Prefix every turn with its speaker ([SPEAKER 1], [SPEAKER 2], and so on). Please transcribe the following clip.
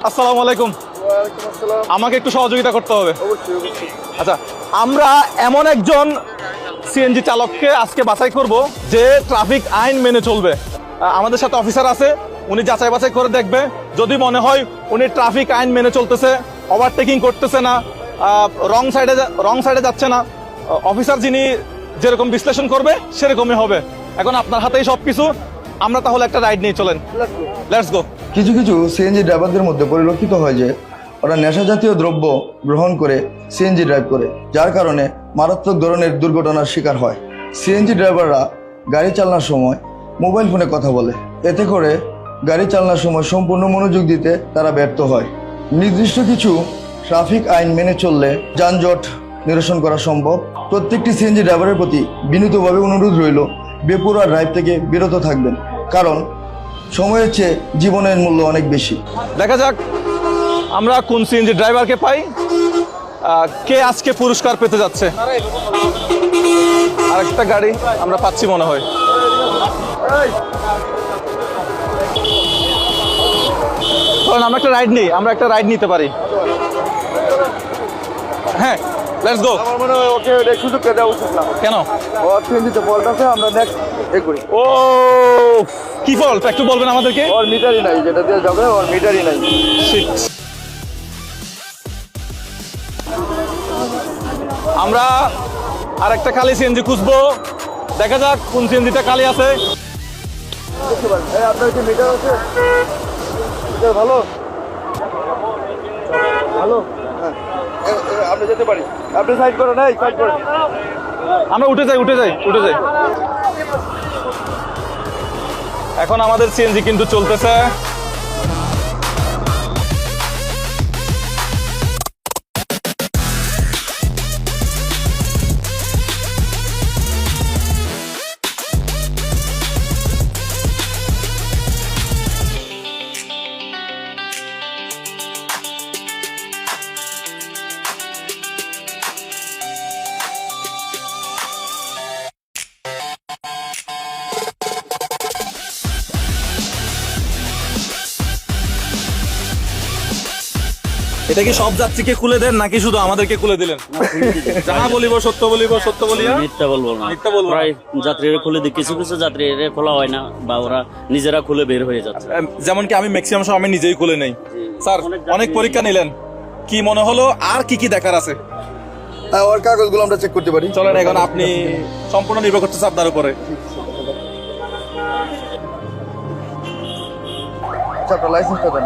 [SPEAKER 1] আসসালামু আলাইকুম।
[SPEAKER 2] ওয়ালাইকুম আসসালাম।
[SPEAKER 1] আমাকে একটু সহযোগিতা করতে হবে।
[SPEAKER 2] অবশ্যই।
[SPEAKER 1] আচ্ছা, আমরা এমন একজন সিএনজি চালককে আজকে বাছাই করব যে ট্রাফিক আইন মেনে চলবে। আমাদের সাথে অফিসার আছে, উনি যাচাই বাছাই করে দেখবে। যদি মনে হয় উনি ট্রাফিক আইন মেনে চলতেছে, ওভারটেকিং করতেছে না, রং সাইডে যাচ্ছে না, অফিসার যিনি যেরকম বিশ্লেষণ করবে সেরকমই হবে। এখন আপনার হাতেই সবকিছু। আমরা তাহলে একটা রাইড নিয়ে চলেন, লেটস গো।
[SPEAKER 2] কিছু কিছু সিএনজি ড্রাইভারদের মধ্যে পরিলক্ষিত হয় যে ওরা নেশা জাতীয় দ্রব্য গ্রহণ করে সিএনজি ড্রাইভ করে, যার কারণে মারাত্মক ধরনের দুর্ঘটনার শিকার হয়। সিএনজি ড্রাইভাররা গাড়ি চালানোর সময় মোবাইল ফোনে কথা বলে, এতে করে গাড়ি চালানোর সময় সম্পূর্ণ মনোযোগ দিতে তারা ব্যর্থ হয়। নির্দিষ্ট কিছু ট্রাফিক আইন মেনে চললে যানজট নিরসন করা সম্ভব। প্রত্যেকটি সিএনজি ড্রাইভারের প্রতি বিনীতভাবে অনুরোধ রইল বেপরোয়া ড্রাইভ থেকে বিরত থাকবেন, কারণ সময়ের চেয়ে জীবনের মূল্য অনেক বেশি।
[SPEAKER 1] দেখা যাক আমরা কোন সিএনজি ড্রাইভারকে পাই, কে আজকে পুরস্কার পেতে যাচ্ছে। আরেকটা গাড়ি আমরা পাচ্ছি মনে হয়। চলুন আমরা একটা রাইড নিতে পারি। হ্যাঁ, লেটস গো।
[SPEAKER 2] আমার মনে হয় ওকে সুযোগটা দেওয়া উচিত না।
[SPEAKER 1] কেন?
[SPEAKER 2] ওর সিএনজিতে ফল্ট আছে, আমরা নেক্সট করি।
[SPEAKER 1] ও, কি ফল্ট একটু বলবেন আমাদেরকে?
[SPEAKER 2] ওর মিটারই নাই, যেটা দিয়ে যাবে ওর মিটারই নাই।
[SPEAKER 1] Shit. আমরা আরেকটা খালি সিএনজি খুঁজবো। দেখা যাক কোন সিএনজিটা খালি আছে।
[SPEAKER 2] আপনার কি মিটার আছে? মিটার ভালো ভালো। হ্যাঁ, আপনি যেতে পারি। আপনি সাইড করেন, নাই সাইড করেন।
[SPEAKER 1] আমরা উঠে যাই। এখন আমাদের সিএনজি কিন্তু চলতেছে। এটা কি সব যাত্রীকে খুলে দেন নাকি শুধু আমাদেরকে খুলে দিলেন? যাহা বলিব সত্য বলিয়া
[SPEAKER 3] মিথ্যা বলবো না।
[SPEAKER 1] মিথ্যা বলবো না।
[SPEAKER 3] প্রায় যাত্রীরা খুলে দিই, কিছু কিছু যাত্রীরা খোলা হয় না বা ওরা নিজেরা খুলে বের হয়ে যাচ্ছে।
[SPEAKER 1] যেমন কি আমি ম্যাক্সিমাম সময় আমি নিজেই খুলে নেই। স্যার,
[SPEAKER 3] অনেক যাত্রী-
[SPEAKER 1] অনেক পরীক্ষা নিলেন, কি মনে হলো আর কি কি দেখার আছে?
[SPEAKER 2] হ্যাঁ, ওর কাগজগুলো আমরা চেক করতে পারি।
[SPEAKER 1] চলেন, এখন আপনি সম্পূর্ণ নির্ভর করতেছে আপনার উপরে।
[SPEAKER 2] আচ্ছা, আপনার লাইসেন্সটা দেন।